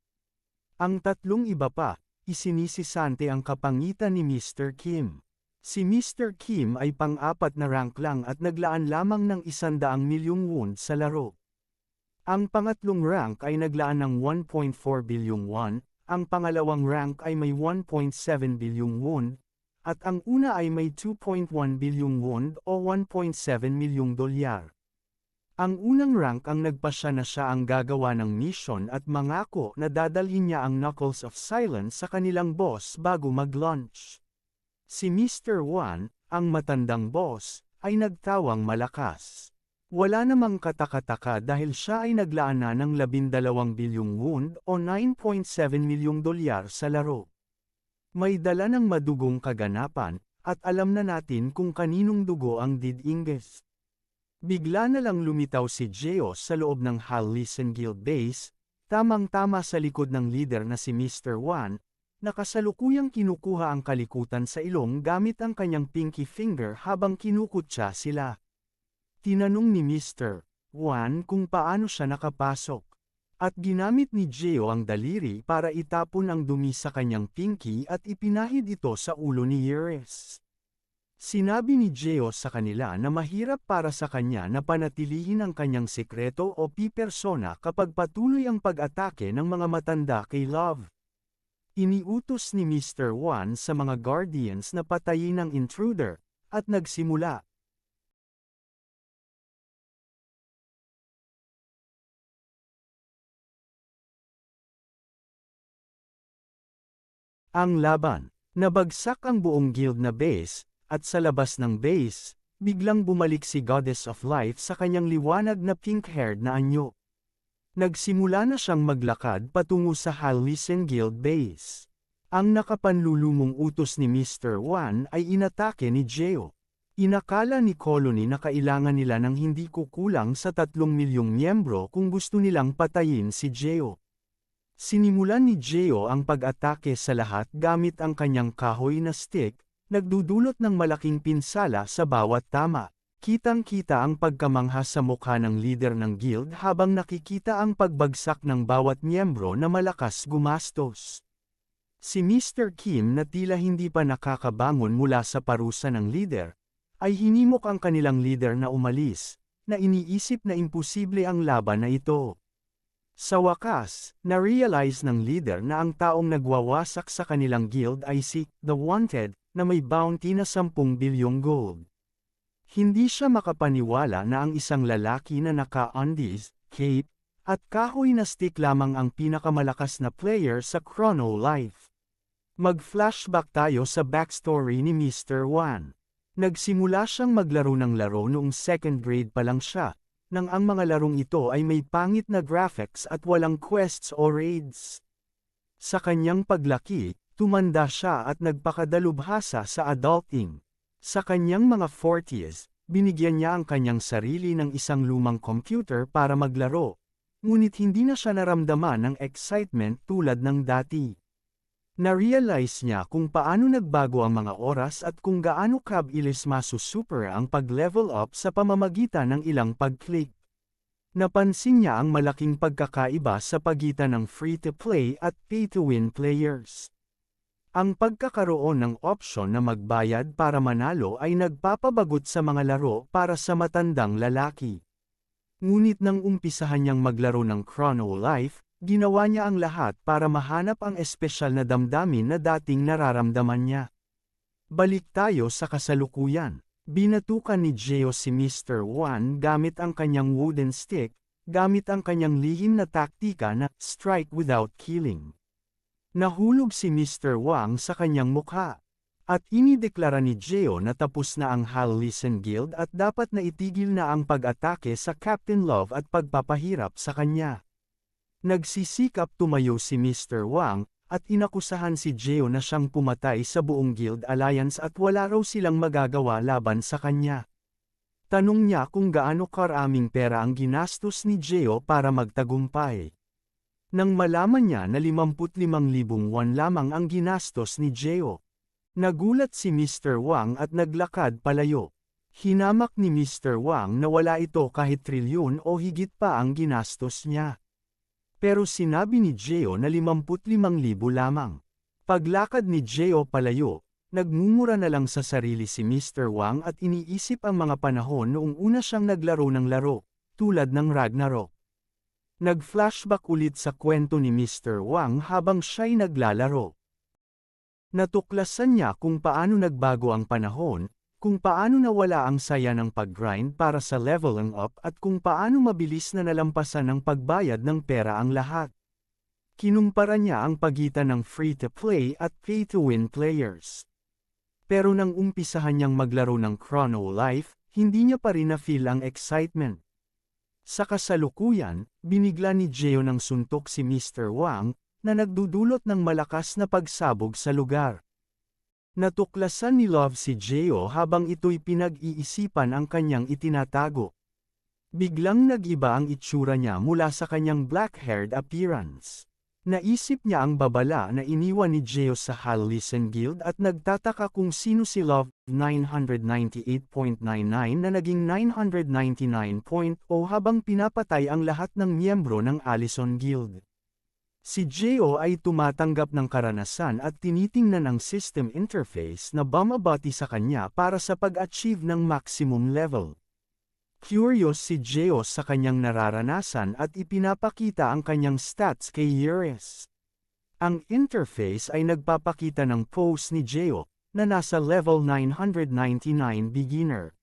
Ang 3 iba pa, isinisisante ang kapangitan ni Mr. Kim. Si Mr. Kim ay pang-4 na rank lang at naglaan lamang ng 100 milyong won sa laro. Ang pangatlong rank ay naglaan ng 1.4 bilyong won, ang pangalawang rank ay may 1.7 bilyong won, at ang una ay may 2.1 bilyong won o 1.7 milyong dolyar. Ang unang rank ang nagpasya na siya ang gagawa ng mission at mangako na dadalhin niya ang Knuckles of Silence sa kanilang boss bago mag-launch. Si Mr. Wan, ang matandang boss, ay nagtawang malakas. Wala namang katakataka dahil siya ay naglaan na ng 12 bilyong won o 9.7 milyong dolyar sa laro. May dala ng madugong kaganapan, at alam na natin kung kaninong dugo ang didinggis. Bigla na lang lumitaw si Jeo sa loob ng Hallisen Guild base, tamang-tama sa likod ng leader na si Mr. Wan, na kasalukuyang kinukuha ang kalikutan sa ilong gamit ang kanyang pinky finger habang kinukutsa sila. Tinanong ni Mr. Wan kung paano siya nakapasok. At ginamit ni Jeo ang daliri para itapon ang dumi sa kanyang pinky at ipinahid ito sa ulo ni Iris. Sinabi ni Jeo sa kanila na mahirap para sa kanya na panatilihin ang kanyang sekreto o pipersona kapag patuloy ang pag-atake ng mga matanda kay Love. Iniutos ni Mr. Wan sa mga guardians na patayin ang intruder, at nagsimula. Ang laban. Nabagsak ang buong guild na base, at sa labas ng base, biglang bumalik si Goddess of Life sa kanyang liwanag na pink-haired na anyo. Nagsimula na siyang maglakad patungo sa Hallisen Guild base. Ang nakapanlulumong utos ni Mr. Wan ay inatake ni Jeo. Inakala ni Colony na kailangan nila ng hindi kukulang sa 3 milyong miyembro kung gusto nilang patayin si Jeo. Sinimulan ni Jeo ang pag-atake sa lahat gamit ang kanyang kahoy na stick, nagdudulot ng malaking pinsala sa bawat tama. Kitang-kita ang pagkamangha sa mukha ng leader ng guild habang nakikita ang pagbagsak ng bawat miyembro na malakas gumastos. Si Mr. Kim na tila hindi pa nakakabangon mula sa parusa ng leader, ay hinimok ang kanilang leader na umalis, na iniisip na imposible ang laban na ito. Sa wakas, na-realize ng leader na ang taong nagwawasak sa kanilang guild ay si The Wanted, na may bounty na 10 bilyong gold. Hindi siya makapaniwala na ang isang lalaki na naka-undies, cape, at kahoy na stick lamang ang pinakamalakas na player sa Chrono Life. Mag-flashback tayo sa backstory ni Mr. Wan. Nagsimula siyang maglaro ng laro noong 2nd grade pa lang siya, nang ang mga larong ito ay may pangit na graphics at walang quests o raids. Sa kanyang paglaki, tumanda siya at nagpakadalubhasa sa adulting. Sa kanyang mga 40s, binigyan niya ang kanyang sarili ng isang lumang computer para maglaro, ngunit hindi na siya naramdaman ng excitement tulad ng dati. Na-realize niya kung paano nagbago ang mga oras at kung gaano kabilis masusuper ang pag-level up sa pamamagitan ng ilang pag-click. Napansin niya ang malaking pagkakaiba sa pagitan ng free-to-play at pay-to-win players. Ang pagkakaroon ng opsyon na magbayad para manalo ay nagpapabagot sa mga laro para sa matandang lalaki. Ngunit nang umpisahan niyang maglaro ng Chrono Life, ginawa niya ang lahat para mahanap ang espesyal na damdamin na dating nararamdaman niya. Balik tayo sa kasalukuyan. Binatukan ni Jeo si Mr. Wan gamit ang kanyang wooden stick, gamit ang kanyang lihim na taktika na strike without killing. Nahulog si Mr. Wang sa kanyang mukha. At inideklara ni Jeo na tapos na ang Hallisen Guild at dapat na itigil na ang pag-atake sa Captain Love at pagpapahirap sa kanya. Nagsisikap tumayo si Mr. Wang, at inakusahan si Jeo na siyang pumatay sa buong Guild Alliance at wala raw silang magagawa laban sa kanya. Tanong niya kung gaano karaming pera ang ginastos ni Jeo para magtagumpay. Nang malaman niya na 55,000 won lamang ang ginastos ni Geo, nagulat si Mr. Wang at naglakad palayo. Hinamak ni Mr. Wang na wala ito kahit trilyon o higit pa ang ginastos niya. Pero sinabi ni Geo na 55,000 lamang. Paglakad ni Geo palayo, nagmumura na lang sa sarili si Mr. Wang at iniisip ang mga panahon noong una siyang naglaro ng laro, tulad ng Ragnarok. Nag-flashback ulit sa kwento ni Mr. Wang habang siya'y naglalaro. Natuklasan niya kung paano nagbago ang panahon, kung paano nawala ang saya ng pag-grind para sa leveling up at kung paano mabilis na nalampasan ng pagbayad ng pera ang lahat. Kinumpara niya ang pagitan ng free-to-play at pay-to-win players. Pero nang umpisahan niyang maglaro ng Chrono Life, hindi niya pa rin na-feel ang excitement. Sa kasalukuyan, binigla ni Geo ng suntok si Mr. Wang, na nagdudulot ng malakas na pagsabog sa lugar. Natuklasan ni Love si Geo habang ito'y pinag-iisipan ang kanyang itinatago. Biglang nag-iba ang itsura niya mula sa kanyang black-haired appearance. Naisip niya ang babala na iniwan ni Geo sa Halcyon Guild at nagtataka kung sino si Love 998.99 na naging 999.0 habang pinapatay ang lahat ng miyembro ng Halcyon Guild. Si Geo ay tumatanggap ng karanasan at tinitingnan ang system interface na bumabati sa kanya para sa pag-achieve ng maximum level. Curious si Geo sa kanyang nararanasan at ipinapakita ang kanyang stats kay Eurus. Ang interface ay nagpapakita ng pose ni Geo, na nasa level 999 beginner.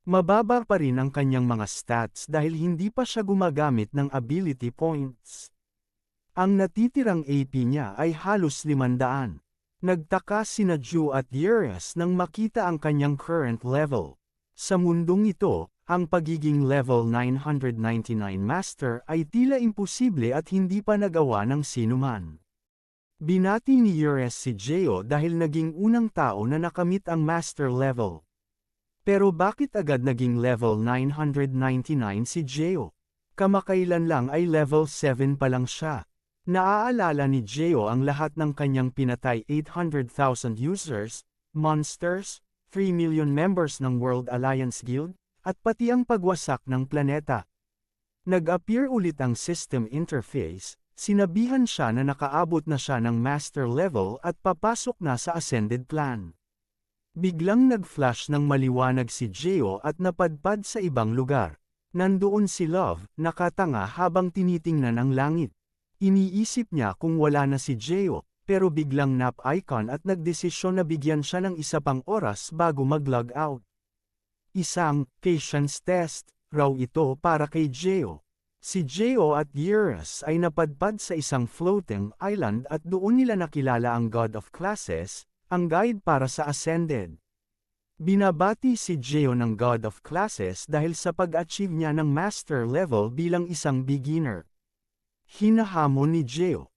Mababa pa rin ang kanyang mga stats dahil hindi pa siya gumagamit ng ability points. Ang natitirang AP niya ay halos 500. Nagtaka sina Ju at Eurus nang makita ang kanyang current level. Sa mundong ito, ang pagiging level 999 master ay tila imposible at hindi pa nagawa ng sinuman. Binati ni Eurus si Geo dahil naging unang tao na nakamit ang master level. Pero bakit agad naging level 999 si Geo? Kamakailan lang ay level 7 pa lang siya. Naaalala ni Geo ang lahat ng kanyang pinatay 800,000 users, monsters, 3 million members ng World Alliance Guild, at pati ang pagwasak ng planeta. Nag-appear ulit ang system interface, sinabihan siya na nakaabot na siya ng master level at papasok na sa ascended plan. Biglang nag-flash ng maliwanag si Geo at napadpad sa ibang lugar. Nandoon si Love, nakatanga habang tinitingnan ang langit. Iniisip niya kung wala na si Geo, pero biglang nap icon at nagdesisyon na bigyan siya ng isa pang oras bago mag-log out. Isang patience test raw ito para kay Geo. Si Geo at Eurus ay napadpad sa isang floating island at doon nila nakilala ang God of Classes, ang guide para sa Ascended. Binabati si Geo ng God of Classes dahil sa pag-achieve niya ng master level bilang isang beginner. Hinahamon ni Geo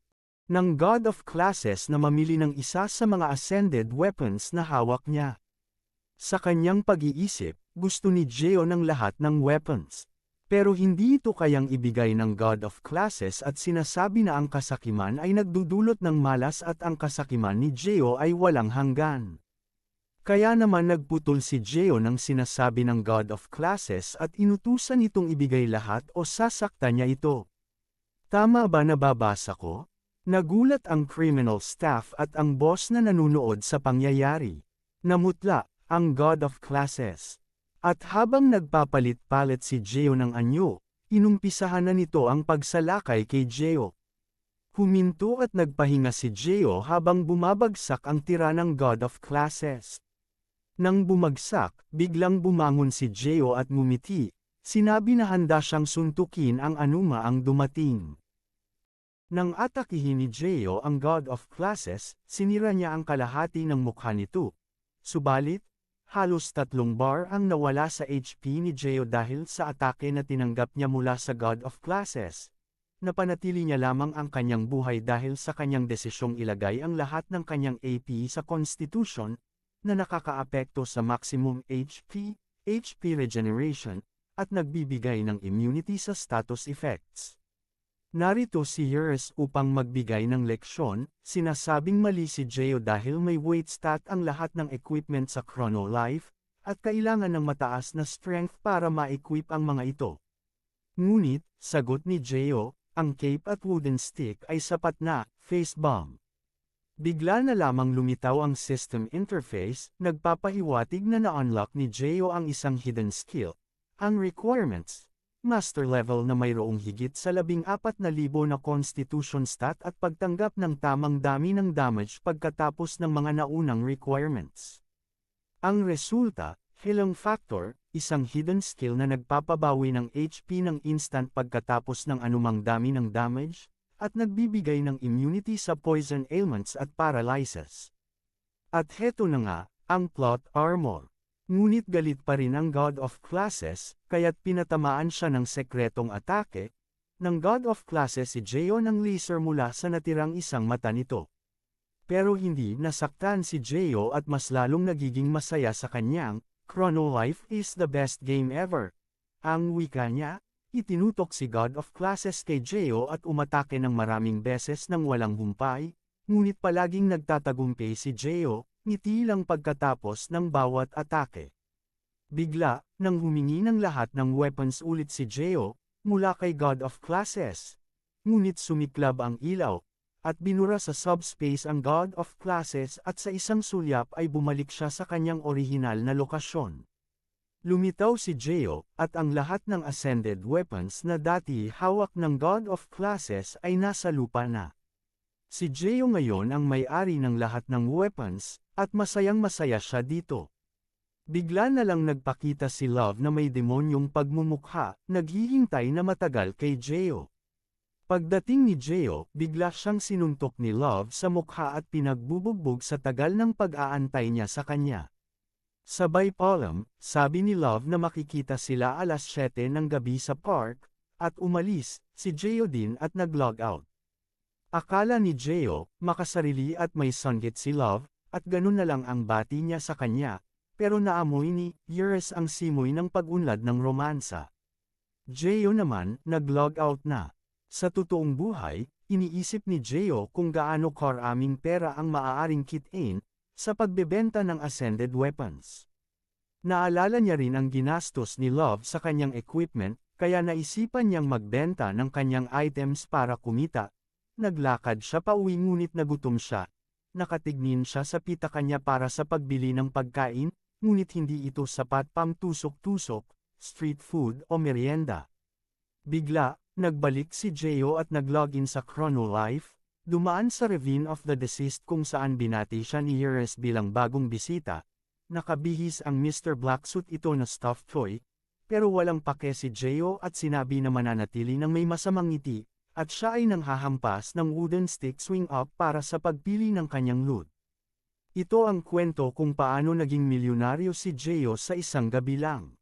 ng God of Classes na mamili ng isa sa mga ascended weapons na hawak niya. Sa kanyang pag-iisip, gusto ni Geo ng lahat ng weapons. Pero hindi ito kayang ibigay ng God of Classes at sinasabi na ang kasakiman ay nagdudulot ng malas at ang kasakiman ni Geo ay walang hanggan. Kaya naman nagputol si Geo ng sinasabi ng God of Classes at inutusan itong ibigay lahat o sasaktan niya ito. Tama ba nababasa ko? Nagulat ang criminal staff at ang boss na nanunood sa pangyayari. Namutla ang God of Classes. At habang nagpapalit-palit si Geo ng anyo, inumpisahan na nito ang pagsalakay kay Geo. Huminto at nagpahinga si Geo habang bumabagsak ang tira ng God of Classes. Nang bumagsak, biglang bumangon si Geo at ngumiti. Sinabi na handa siyang suntukin ang anuma ang dumating. Nang atakihin ni Geo ang God of Classes, sinira niya ang kalahati ng mukha nito. Subalit, halos 3 bar ang nawala sa HP ni Geo dahil sa atake na tinanggap niya mula sa God of Classes. Napanatili niya lamang ang kanyang buhay dahil sa kanyang desisyong ilagay ang lahat ng kanyang AP sa Constitution, na nakakaapekto sa maximum HP regeneration, at nagbibigay ng immunity sa status effects. Narito si Eurus upang magbigay ng leksyon, sinasabing mali si Geo dahil may weight stat ang lahat ng equipment sa Chrono Life, at kailangan ng mataas na strength para ma-equip ang mga ito. Ngunit, sagot ni Geo, ang cape at wooden stick ay sapat na, face bomb. Bigla na lamang lumitaw ang system interface, nagpapahiwatig na na-unlock ni Geo ang isang hidden skill. Ang requirements, master level na mayroong higit sa 14,000 na constitution stat at pagtanggap ng tamang dami ng damage pagkatapos ng mga naunang requirements. Ang resulta, Healing Factor, isang hidden skill na nagpapabawi ng HP ng instant pagkatapos ng anumang dami ng damage, at nagbibigay ng immunity sa poison ailments at paralysis. At heto na nga, ang plot armor. Ngunit galit pa rin ang God of Classes, kaya't pinatamaan siya ng sekretong atake, ng God of Classes si Geo ng laser mula sa natirang isang mata nito. Pero hindi nasaktan si Geo at mas lalong nagiging masaya sa kanyang, Chrono Life is the best game ever. Ang wika niya, itinutok si God of Classes kay Geo at umatake ng maraming beses nang walang humpay, ngunit palaging nagtatagumpay si Geo, ngiti lang pagkatapos ng bawat atake. Bigla, nang humingi ng lahat ng weapons ulit si Geo, mula kay God of Classes. Ngunit sumiklab ang ilaw, at binura sa subspace ang God of Classes at sa isang sulyap ay bumalik siya sa kanyang orihinal na lokasyon. Lumitaw si Geo, at ang lahat ng ascended weapons na dati hawak ng God of Classes ay nasa lupa na. Si Geo ngayon ang may-ari ng lahat ng weapons, at masayang-masaya siya dito. Bigla na lang nagpakita si Love na may demonyong pagmumukha, naghihintay na matagal kay Geo. Pagdating ni Geo, bigla siyang sinuntok ni Love sa mukha at pinagbubugbog sa tagal ng pag-aantay niya sa kanya. Sabay palm, sabi ni Love na makikita sila alas 7 ng gabi sa park, at umalis, si Geo din at nag-log out. Akala ni Geo, makasarili at may sanggit si Love, at ganun na lang ang bati niya sa kanya, pero naamoy ni Eurus ang simoy ng pag-unlad ng romansa. Geo naman, nag-log out na. Sa totoong buhay, iniisip ni Geo kung gaano karaming pera ang maaaring kitain, sa pagbebenta ng ascended weapons. Naalala niya rin ang ginastos ni Love sa kanyang equipment, kaya naisipan niyang magbenta ng kanyang items para kumita. Naglakad siya pauwi ngunit nagutom siya. Nakatignin siya sa pitaka niya para sa pagbili ng pagkain, ngunit hindi ito sapat pang tusok-tusok, street food o merienda. Bigla, nagbalik si Geo at nag-login sa Chrono Life, dumaan sa Ravine of the Deceased kung saan binati siya ni Eurus bilang bagong bisita. Nakabihis ang Mr. Blacksuit ito na stuffed toy, pero walang pake si Geo at sinabi na mananatili ng may masamang ngiti, at siya ay nanghahampas ng wooden stick swing up para sa pagpili ng kanyang loot. Ito ang kwento kung paano naging milyonaryo si Geo sa isang gabi lang.